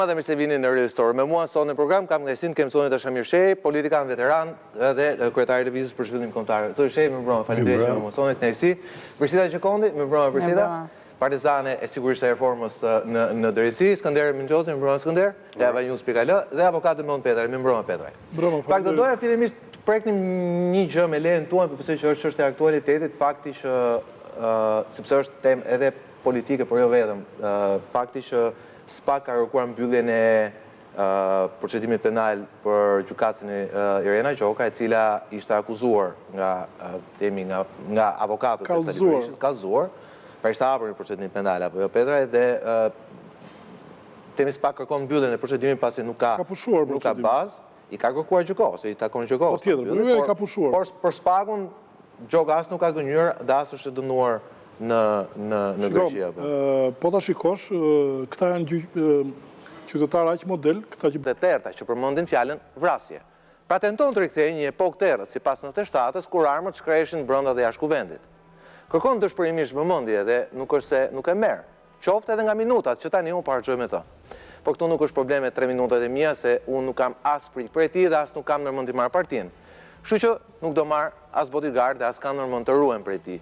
Dhe mirë se vini në Redistor. Me mua sot në program kam kënaqësinë kem Sonit Ashamir Shej, politikan veteran dhe kryetari i Lëvizjes për Zhvillim Kombëtar. Zoti Shej, më mbrëmë, faleminderit që më mua Sonit, kënaqësi. Përsita Gjekondi, më mbrëmë Përsita. Partizane e sigurisht e reformës në drejtësi, Skënder Mingjosi, më mbrëmë Skënder, dhe avanews.al dhe avokati Mon Petraj, më mbrëmë Petraj. Fakt do doja fillimisht të preknim një gjë me lejen tuaj, përse që është çështja e aktualitetit, fakti që sepse është temë edhe politike, por jo vetëm, fakti që SPAK ka kërkuar mbylljen e procedimit penal për gjykatën e Irena Gjoka, e cila ishte akuzuar nga avokatët e Sali Berishës, kallëzuar, pra ishte hapur një procedim penal apo jo Petra, dhe temi SPAK kërkon mbylljen e procedimit pasi nuk ka bazë, i ka kërkuar gjyko, ose i takon gjyko. Por për SPAK-un Gjoka as nuk ka gënjur dhe as është dënuar në Greqi. Po ta shikosh, këta janë qytetarë aq model, këta që të terta që përmendin fjalën vrasje. Pra tenton të rikthejë një epokë terrët, sipas 97-s, kur armët shkreheshin brenda dhe jashtë kuvendit. Kërkon dëshpërimisht vëmendje dhe nuk është se nuk e merr. Qoftë edhe nga minutat që tani unë po harxoj me to. Po këtu nuk është probleme 3 minutat e mia, se unë nuk kam as prej tij dhe as nuk kam ndërmend të marr partinë. Kështu që nuk do marr as bodyguard dhe as kam ndërmend të ruhem prej tij.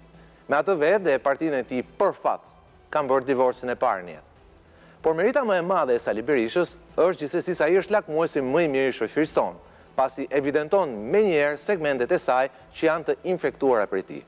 Me atë vetë dhe partinë e tij për fat kam bërë divorcin e parë në jetë. Por merita më e madhe e Sali Berishës është gjithsesi se ai është lakmuesi më i mirë i shoqërisë tonë, pasi evidenton menjëherë segmentet e saj që janë të infektuara prej tij.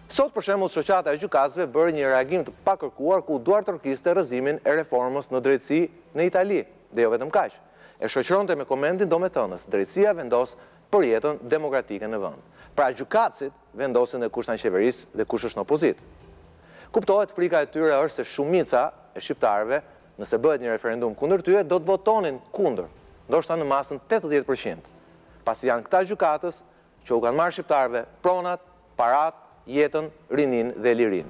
Sot për shembull shoqata e gjykatësve bëri një reagim të pakërkuar ku duart orkiste rrëzimin e reformës në drejtësi në Itali, dhe jo vetëm kaq. E shoqëronte me komentin domethënës, drejtësia vendos për jetën demokratike në vend. Pra gjykatësit vendosin dhe kush janë qeverisë dhe kush është në opozitë. Kuptohet, frika e tyre është se shumica e shqiptarëve, nëse bëhet një referendum kundër tyre, do të votonin kundër, ndoshta në masën 80%. Pasi janë këta gjykatës që u kanë marrë shqiptarëve pronat, parat, jetën, rinin dhe lirin.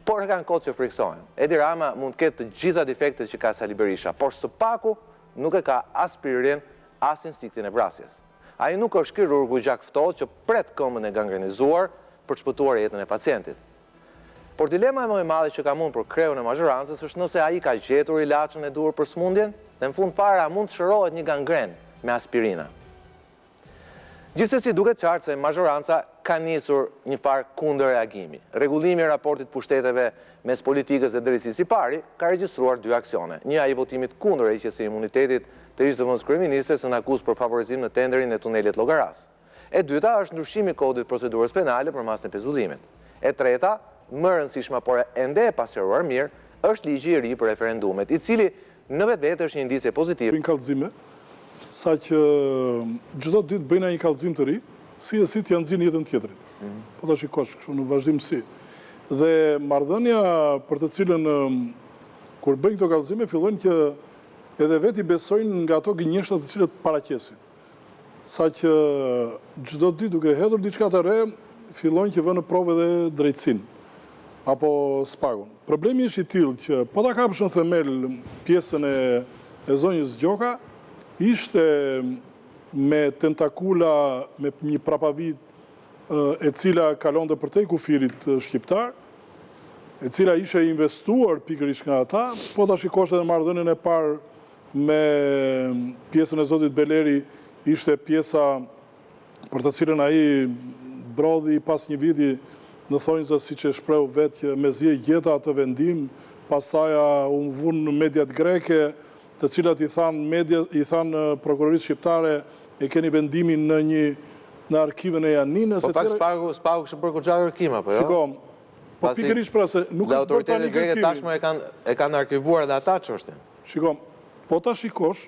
Por e kanë kohë që friksohen. Edi Rama mund të ketë të gjitha defektet që ka Sali Berisha, por së paku nuk e ka as pirjen, as instinktin e vrasjes. Ai nuk është kirurgu gjak ftohtë që pret këmbën e gangrenizuar për të shpëtuar jetën e pacientit. Por dilema më e madhe që kam unë për kreun e mazhorancës është nëse ai ka gjetur ilaçin e duhur për smundjen dhe në fund fare a mund të shërohet një gangren me aspirina. Gjithsesi duket qartë se mazhoranca ka nisur një farë kundër reagimi. Rregullimi i raportit pushteteve mes politikës dhe drejtësisë i pari ka regjistruar 2 aksione. Një ai votimit kundër heqjes së imunitetit të ish-zëvendës kryeministres në akuzë për favorizim në tenderin e tunelit Llogaras. E dyta është ndryshimi i kodit procedurës penale për masën e pezullimit. E treta, më e rëndësishme por ende e pasqyruar mirë, është ligji i ri për referendumet, i cili në vetvete është një indicie pozitive. Bëjnë kallëzime, saqë çdo ditë bëjnë një kallëzim të ri, si e si të janë nxjerrë jetën tjetrit. Po ta shikosh kështu në vazhdimsi. Dhe marrëdhënia për të cilën kur bëjnë këto kallëzime fillojnë që edhe veti besojnë nga ato gënjeshtra të cilët paraqesin. Saqë çdo ditë duke hedhur diçka të re, fillojnë që vënë në provë edhe drejtësinë apo SPAK-un. Problemi është i tillë që po ta kapësh në themel pjesën e zonjës Gjoka, ishte me tentakula, me një prapavit e cila kalonte përtej kufirit shqiptar, e cila ishe investuar pikërisht nga ata, po ta shikosh edhe marrëdhënien e parë me pjesën e zotit Beleri, ishte pjesa për të cilën ai brodhi pas një viti në thonjza siç e shpreu vetë që me zje gjeta atë vendim, pastaj u vun në mediat greke, të cilat i thanë prokurorisë shqiptare e keni vendimin në arkivën e Janinës. Po fakt SPAK kishte bërë goxha arkiva, po jo? Shikom, po pikërisht pra se nuk është autoritetet greke tashmë e kanë arkivuar edhe ata çështjen. Shikom, po ta shikosh,